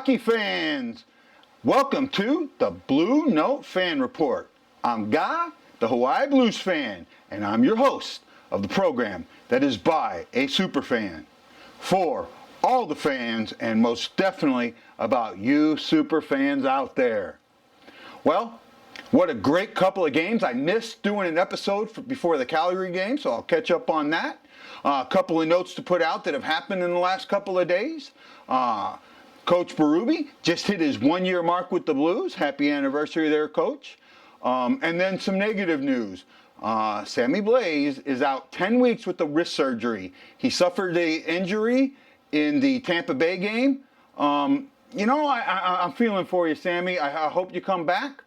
hockey fans! Welcome to the BlueNote Fan Report. I'm Guy, the Hawaii Blues fan, and I'm your host of the program that is by a super fan. For all the fans, and most definitely about you super fans out there. Well, what a great couple of games. I missed doing an episode before the Calgary game, so I'll catch up on that. A couple of notes to put out that have happened in the last couple of days. Coach Berube just hit his 1-year mark with the Blues. Happy anniversary there, Coach. And then some negative news. Sammy Blais is out 10 weeks with the wrist surgery. He suffered an injury in the Tampa Bay game. I'm feeling for you, Sammy. I hope you come back.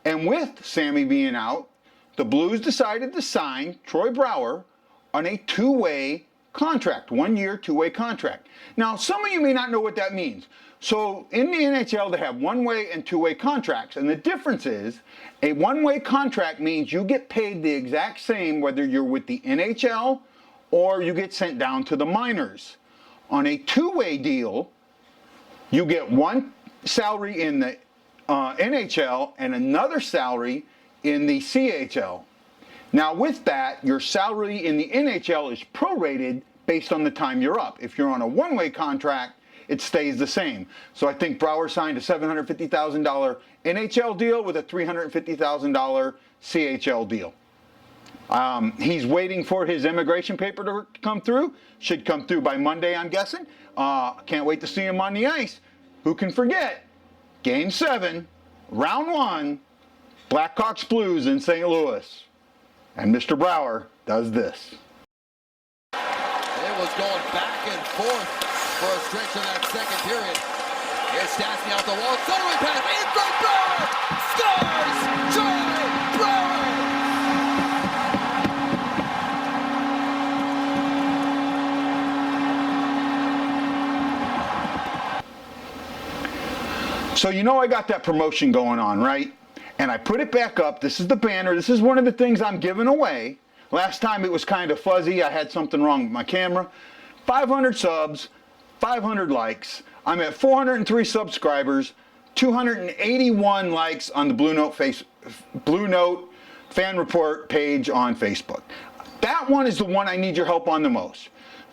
And with Sammy being out, the Blues decided to sign Troy Brouwer on a two-way contract, 1-year, two-way contract. Now, some of you may not know what that means. So in the NHL, they have one-way and two-way contracts. And the difference is a one-way contract means you get paid the exact same whether you're with the NHL or you get sent down to the minors. On a two-way deal, you get one salary in the NHL and another salary in the CHL. Now with that, your salary in the NHL is prorated based on the time you're up. If you're on a one-way contract, it stays the same. So I think Brouwer signed a $750,000 NHL deal with a $350,000 CHL deal. He's waiting for his immigration paper to come through. Should come through by Monday, I'm guessing. Can't wait to see him on the ice. Who can forget? Game 7, Round 1, Blackhawks Blues in St. Louis. And Mr. Brouwer does this. It was going back and forth for a stretch of that second period. Here's Stastny out the wall. Suddenly pass in from Brouwer. Scores! Troy Brouwer! So you know I got that promotion going on, right? And I put it back up. This is the banner. This is one of the things I'm giving away. Last time it was kind of fuzzy. I had something wrong with my camera. 500 subs, 500 likes. I'm at 403 subscribers, 281 likes on the BlueNote Fan Report page on Facebook. That one is the one I need your help on the most.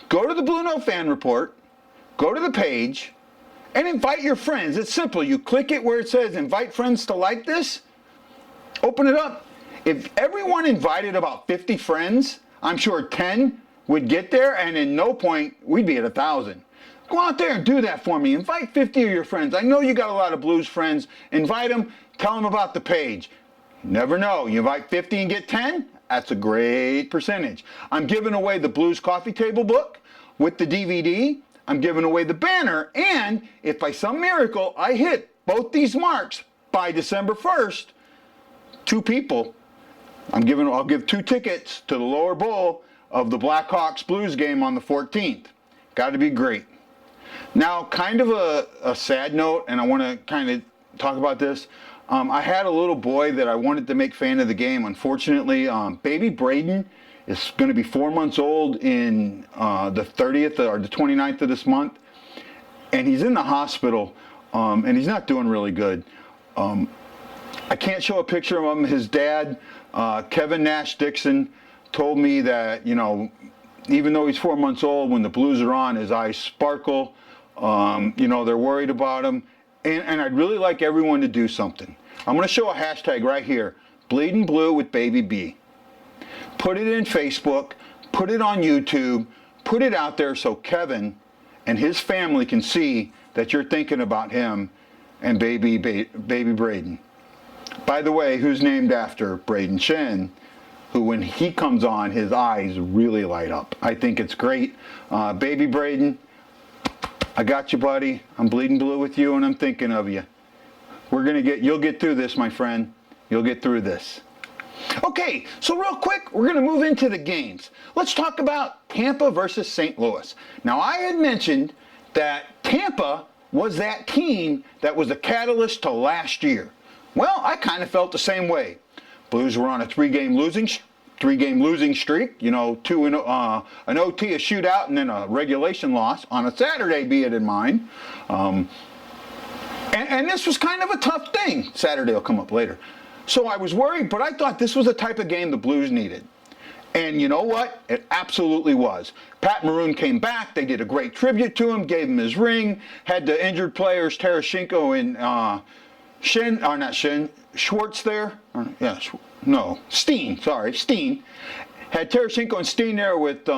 Go to the BlueNote Fan Report, go to the page, and invite your friends. It's simple. You click it where it says invite friends to like this, open it up. If everyone invited about 50 friends, I'm sure 10 would get there, and in no point, we'd be at 1,000. Go out there and do that for me. Invite 50 of your friends. I know you got a lot of Blues friends. Invite them. Tell them about the page. You never know. You invite 50 and get 10? That's a great percentage. I'm giving away the Blues Coffee Table book with the DVD. I'm giving away the banner. And if by some miracle I hit both these marks by December 1st, 2 people, I'll give 2 tickets to the lower bowl of the Blackhawks Blues game on the 14th. Got to be great. Now, kind of a sad note, and I want to kind of talk about this. I had a little boy that I wanted to make fan of the game. Unfortunately, baby Braden is going to be 4 months old in the 30th or the 29th of this month. And he's in the hospital, and he's not doing really good. I can't show a picture of him. His dad, Kevin Nash Dixon, told me that, even though he's 4 months old, when the Blues are on, his eyes sparkle. They're worried about him. And I'd really like everyone to do something. I'm going to show a hashtag right here, Bleeding Blue with Baby B. Put it in Facebook, put it on YouTube, put it out there so Kevin and his family can see that you're thinking about him and baby Braden. By the way, who's named after Braden Shen, who when he comes on, his eyes really light up. I think it's great. Baby Braden, I got you, buddy. I'm bleeding blue with you, and I'm thinking of you. You'll get through this, my friend. You'll get through this. Okay, so real quick, we're going to move into the games. Let's talk about Tampa versus St. Louis. Now, I had mentioned that Tampa was that team that was the catalyst to last year. Well, I kind of felt the same way. Blues were on a three-game losing streak. 2 in an OT, a shootout, and then a regulation loss on a Saturday, be it in mind. And this was kind of a tough thing. Saturday will come up later. So I was worried, but I thought this was the type of game the Blues needed. And you know what? It absolutely was. Pat Maroon came back. They did a great tribute to him, gave him his ring, had the injured players, Tarasenko and Schwartz there. Steen. Had Tarasenko and Steen there with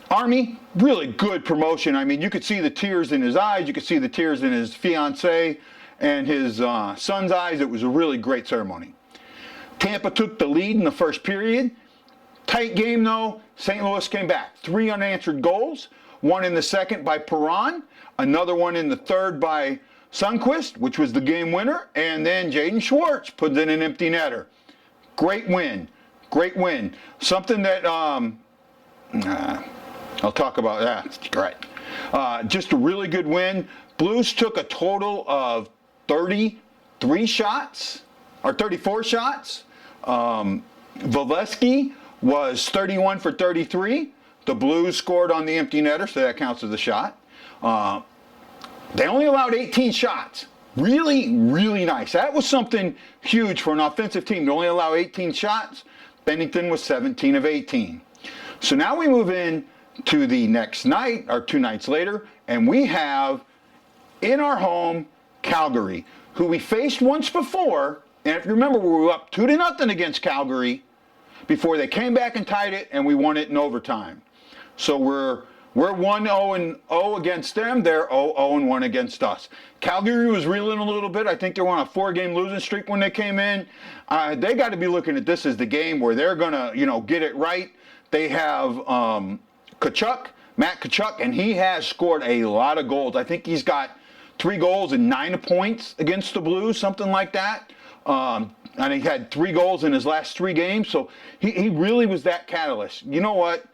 Army. Really good promotion. I mean, you could see the tears in his eyes. You could see the tears in his fiancée and his son's eyes. It was a really great ceremony. Tampa took the lead in the first period. Tight game, though. St. Louis came back. 3 unanswered goals. One in the second by Perron. Another one in the third by Sundqvist, which was the game winner. And then Jaden Schwartz puts in an empty netter. Great win. Great win. Something that I'll talk about that. Right. Just a really good win. Blues took a total of 33 shots, or 34 shots. Valesky was 31 for 33. The Blues scored on the empty netter, so that counts as a shot. They only allowed 18 shots. Really, really nice. That was something huge for an offensive team to only allow 18 shots. Bennington was 17 of 18. So now we move in to the next night, or 2 nights later, and we have in our home Calgary, who we faced once before. And if you remember, we were up 2-0 against Calgary before they came back and tied it, and we won it in overtime. So we're 1-0-0 against them. They're 0-0-1 against us. Calgary was reeling a little bit. I think they were on a 4-game losing streak when they came in. They got to be looking at this as the game where they're gonna, get it right. They have Matt Tkachuk, and he has scored a lot of goals. I think he's got 3 goals and 9 points against the Blues, something like that. And he had 3 goals in his last 3 games, so he really was that catalyst. You know what?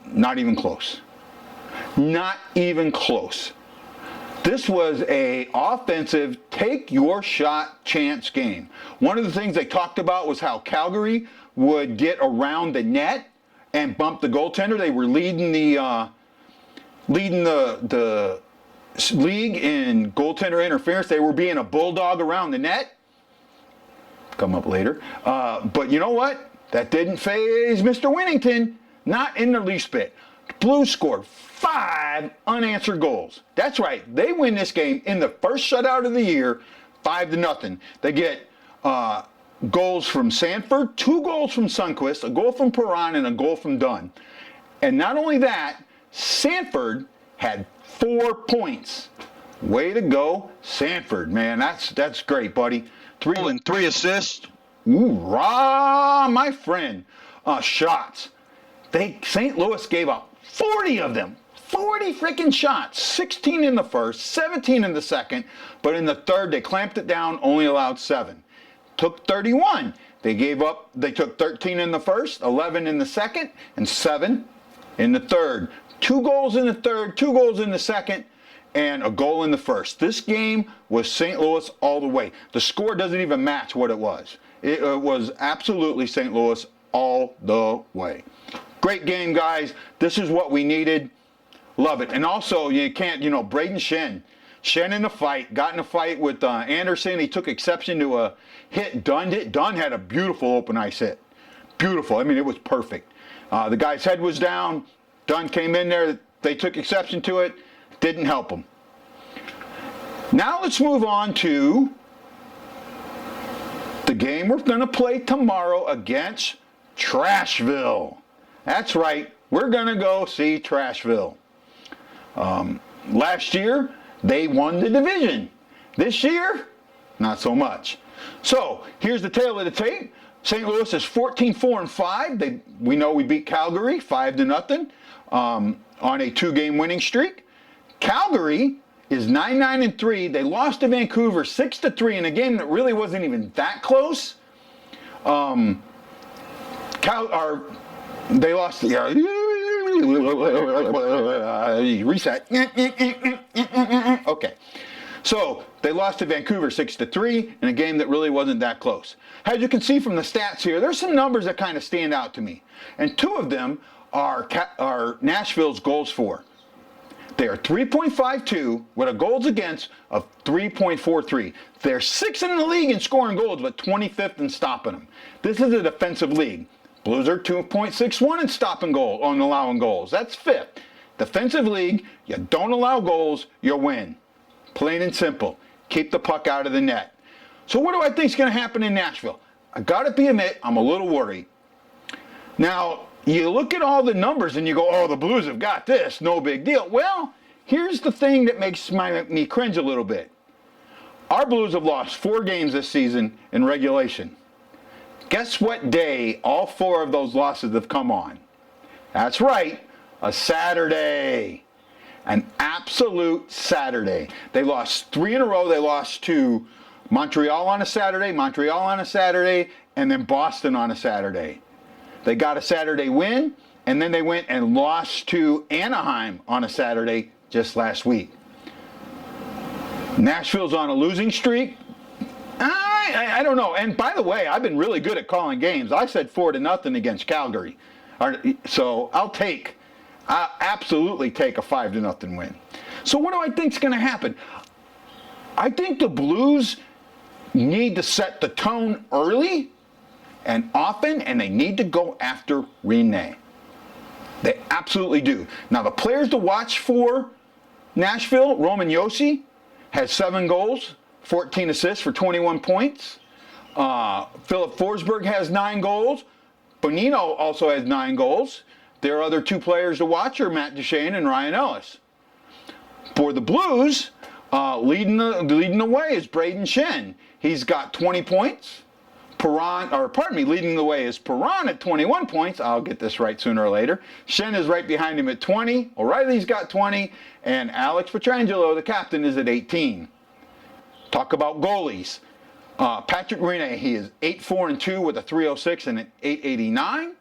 Not even close. Not even close. This was a offensive, take your shot chance game. One of the things they talked about was how Calgary would get around the net and bump the goaltender. They were leading the league in goaltender interference. They were being a bulldog around the net. Come up later. But you know what? That didn't faze Mr. Winnington. Not in the least bit. The Blues scored 5 unanswered goals. That's right. They win this game in the first shutout of the year, 5-0. They get goals from Sanford, 2 goals from Sundqvist, a goal from Perron, and a goal from Dunn. And not only that, Sanford had 4 points. Way to go, Sanford, man. That's great, buddy. 3 assists. Hoorah, my friend. Shots. St. Louis gave up 40 of them. 40 freaking shots. 16 in the first, 17 in the second, but in the third they clamped it down, only allowed 7. Took 31. They took 13 in the first, 11 in the second, and 7 in the third. 2 goals in the third, 2 goals in the second, and a goal in the first. This game was St. Louis all the way. The score doesn't even match what it was. It was absolutely St. Louis all the way. Great game, guys. This is what we needed. Love it. And also, you can't, Braden Shen. Shen in the fight. Got in a fight with Anderson. He took exception to a hit Dunn did. Dunn had a beautiful open ice hit. Beautiful. I mean, it was perfect. The guy's head was down. Dunn came in there. They took exception to it. Didn't help him. Now let's move on to the game we're going to play tomorrow against Trashville. That's right. We're going to go see Trashville. Last year, they won the division. This year, not so much. So, here's the tail of the tape. St. Louis is 14-4-5. We know we beat Calgary 5-0 on a 2-game winning streak. Calgary is 9-9-3. They lost to Vancouver 6-3 in a game that really wasn't even that close. They lost. Reset. Okay. So they lost to Vancouver 6-3 in a game that really wasn't that close. As you can see from the stats here, there's some numbers that kind of stand out to me, and 2 of them are Nashville's goals for. They are 3.52 with a goals against of 3.43. They're 6th in the league in scoring goals, but 25th in stopping them. This is a defensive league. Blues are 2.61 in stopping goal on allowing goals. That's 5th. Defensive league, you don't allow goals, you win. Plain and simple. Keep the puck out of the net. So what do I think is going to happen in Nashville? I got to admit, I'm a little worried. Now, you look at all the numbers and you go, oh, the Blues have got this, no big deal. Well, here's the thing that makes me cringe a little bit. Our Blues have lost 4 games this season in regulation. Guess what day all 4 of those losses have come on? That's right, a Saturday. An absolute Saturday. They lost 3 in a row. They lost to Montreal on a Saturday, and then Boston on a Saturday. They got a Saturday win, and then they went and lost to Anaheim on a Saturday just last week. Nashville's on a losing streak. I don't know. And by the way, I've been really good at calling games. I said 4-0 against Calgary. So I'll absolutely take a 5-0 win. So what do I think is going to happen? I think the Blues need to set the tone early and often, and they need to go after Rene. They absolutely do. Now, the players to watch for Nashville, Roman Josi has 7 goals, 14 assists for 21 points. Philip Forsberg has 9 goals. Bonino also has 9 goals. Their other 2 players to watch are Matt Duchene and Ryan Ellis. For the Blues, leading the way is Braden Shen. He's got 20 points. Leading the way is Perron at 21 points. I'll get this right sooner or later. Shen is right behind him at 20. O'Reilly's got 20. And Alex Pietrangelo, the captain, is at 18. Talk about goalies. Patrick Rene, he is 8-4-2 with a 306 and an 889.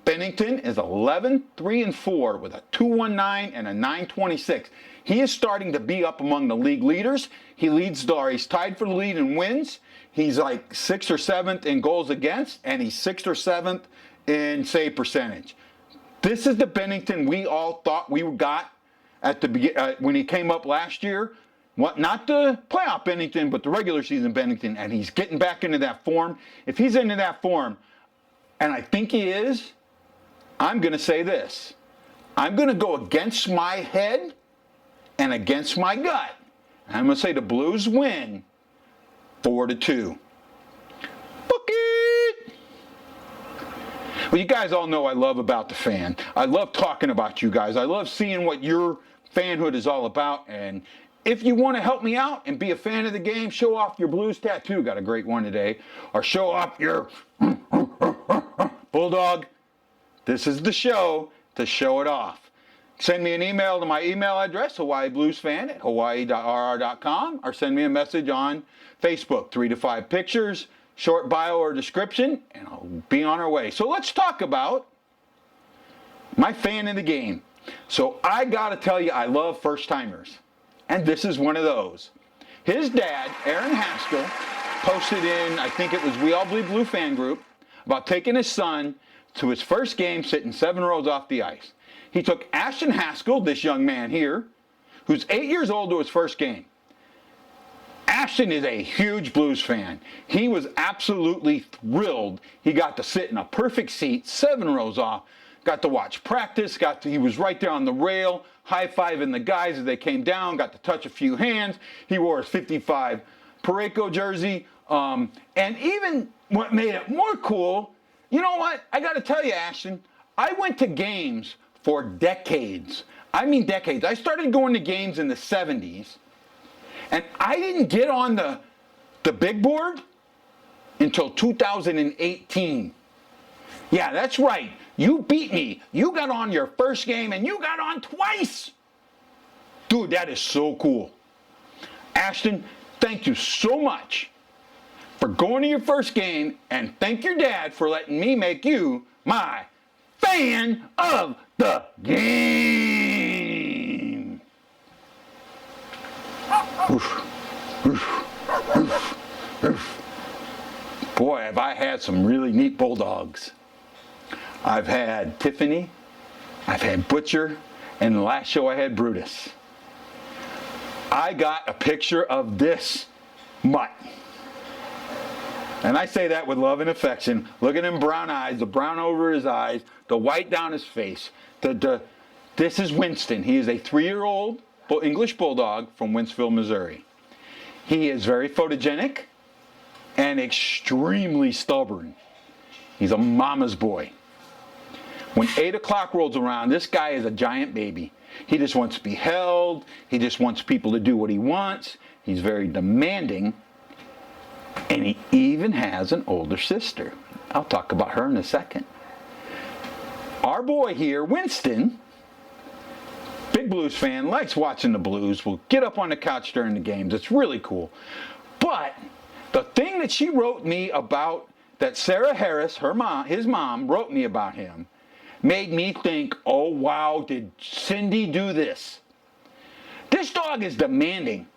Bennington is 11-3-4 with a 219 and a 926. He is starting to be up among the league leaders. He's tied for the lead in wins. He's like 6th or 7th in goals against, and he's 6th or 7th in save percentage. This is the Bennington we all thought we got at the when he came up last year. Not the playoff Bennington, but the regular season Bennington, and he's getting back into that form. If he's into that form, and I think he is, I'm going to say this. I'm going to go against my head and against my gut. I'm going to say the Blues win 4-2. Book it! Well, you guys all know I love About the Fan. I love talking about you guys. I love seeing what your fanhood is all about. And if you want to help me out and be a fan of the game, show off your Blues tattoo. Got a great one today. Or show off your bulldog. This is the show to show it off. Send me an email to my email address, HawaiiBluesFan@hawaii.rr.com, or send me a message on Facebook, 3 to 5 pictures, short bio or description, and I'll be on our way. So let's talk about my fan in the game. So I got to tell you, I love first-timers, and this is one of those. His dad, Aaron Haskell, posted in, I think it was We All Bleed Blue fan group, about taking his son to his first game sitting 7 rows off the ice. He took Ashton Haskell, this young man here, who's 8 years old, to his first game. Ashton is a huge Blues fan. He was absolutely thrilled. He got to sit in a perfect seat, 7 rows off, got to watch practice, he was right there on the rail, high-fiving the guys as they came down, got to touch a few hands. He wore his 55 Parayko jersey. And even what made it more cool, you know what? I got to tell you, Ashton, I went to games for decades. I mean decades. I started going to games in the 70s, and I didn't get on the big board until 2018. Yeah, that's right. You beat me. You got on your first game, and you got on twice. Dude, that is so cool. Ashton, thank you so much for going to your first game, and thank your dad for letting me make you my fan of the game. Oof, oof, oof, oof. Boy, have I had some really neat bulldogs. I've had Tiffany, I've had Butcher, and the last show I had Brutus. I got a picture of this mutt. And I say that with love and affection. Look at them brown eyes, the brown over his eyes, the white down his face. This is Winston. He is a 3-year-old English Bulldog from Wentzville, Missouri. He is very photogenic and extremely stubborn. He's a mama's boy. When 8 o'clock rolls around, this guy is a giant baby. He just wants to be held. He just wants people to do what he wants. He's very demanding. And he even has an older sister. I'll talk about her in a second. Our boy here, Winston, big Blues fan, likes watching the Blues, will get up on the couch during the games. It's really cool. But the thing that she wrote me about, that Sarah Harris, his mom, wrote me about him, made me think, oh wow, did Cindy do this? This dog is demanding.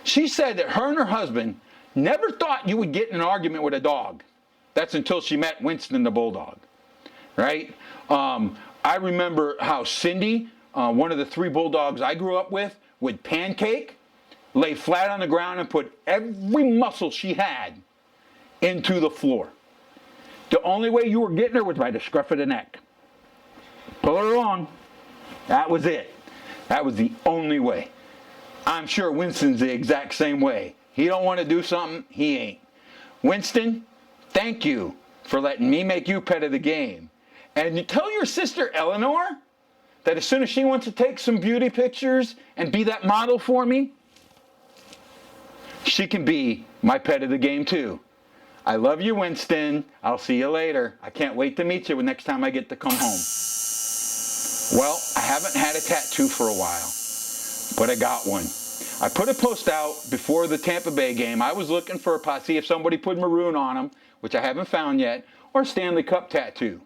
She said that her and her husband never thought you would get in an argument with a dog. That's until she met Winston the Bulldog, right? I remember how Cindy, one of the 3 Bulldogs I grew up with, would pancake, lay flat on the ground, and put every muscle she had into the floor. The only way you were getting her was by the scruff of the neck. Pull her along. That was it. That was the only way. I'm sure Winston's the exact same way. He don't want to do something, he ain't. Winston, thank you for letting me make you pet of the game. And you tell your sister Eleanor that as soon as she wants to take some beauty pictures and be that model for me, she can be my pet of the game too. I love you, Winston. I'll see you later. I can't wait to meet you next time I get to come home. Well, I haven't had a tattoo for a while, but I got one. I put a post out before the Tampa Bay game. I was looking for a see if somebody put maroon on them, which I haven't found yet, or Stanley Cup tattoo.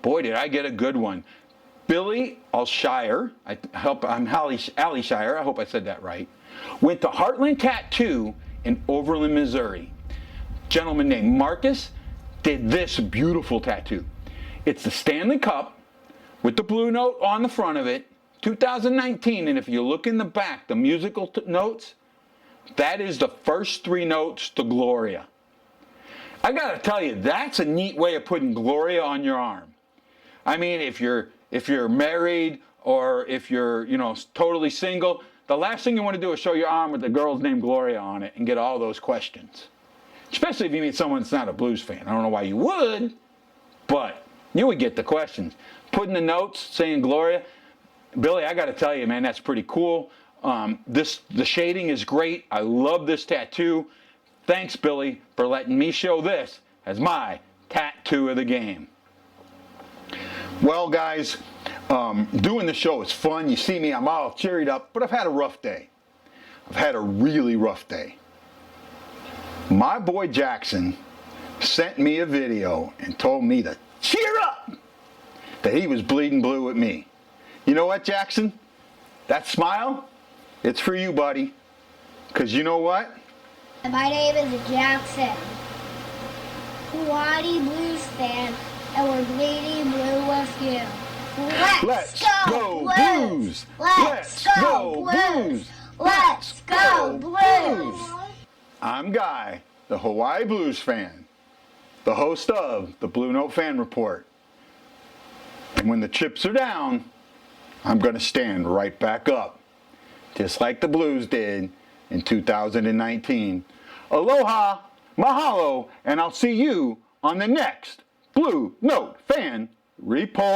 Boy, did I get a good one. Billy Alshire, I'm Ali Shire, I hope I said that right, went to Heartland Tattoo in Overland, Missouri. Gentleman named Marcus did this beautiful tattoo. It's the Stanley Cup with the blue note on the front of it, 2019, and if you look in the back, the musical notes, that is the first 3 notes to Gloria. I gotta tell you, that's a neat way of putting Gloria on your arm. I mean, if you're married or if you're, totally single, the last thing you want to do is show your arm with the girl's name Gloria on it and get all those questions. Especially if you meet someone that's not a Blues fan. I don't know why you would, but you would get the questions. Putting the notes saying Gloria, Billy, I got to tell you, man, that's pretty cool. The shading is great. I love this tattoo. Thanks, Billy, for letting me show this as my tattoo of the game. Well, guys, doing the show is fun. You see me, I'm all cheered up, but I've had a rough day. I've had a really rough day. My boy Jackson sent me a video and told me to cheer up, that he was bleeding blue with me. You know what, Jackson? That smile, it's for you, buddy. Because you know what? My name is Jackson, HawaiiBluesFan, and we're bleeding blue with you. Let's go Blues! Let's go Blues! Let's go Blues! I'm Guy, the Hawaii Blues fan, the host of the BlueNote Fan Report. And when the chips are down, I'm going to stand right back up, just like the Blues did in 2019. Aloha, mahalo, and I'll see you on the next BlueNote Fan Report.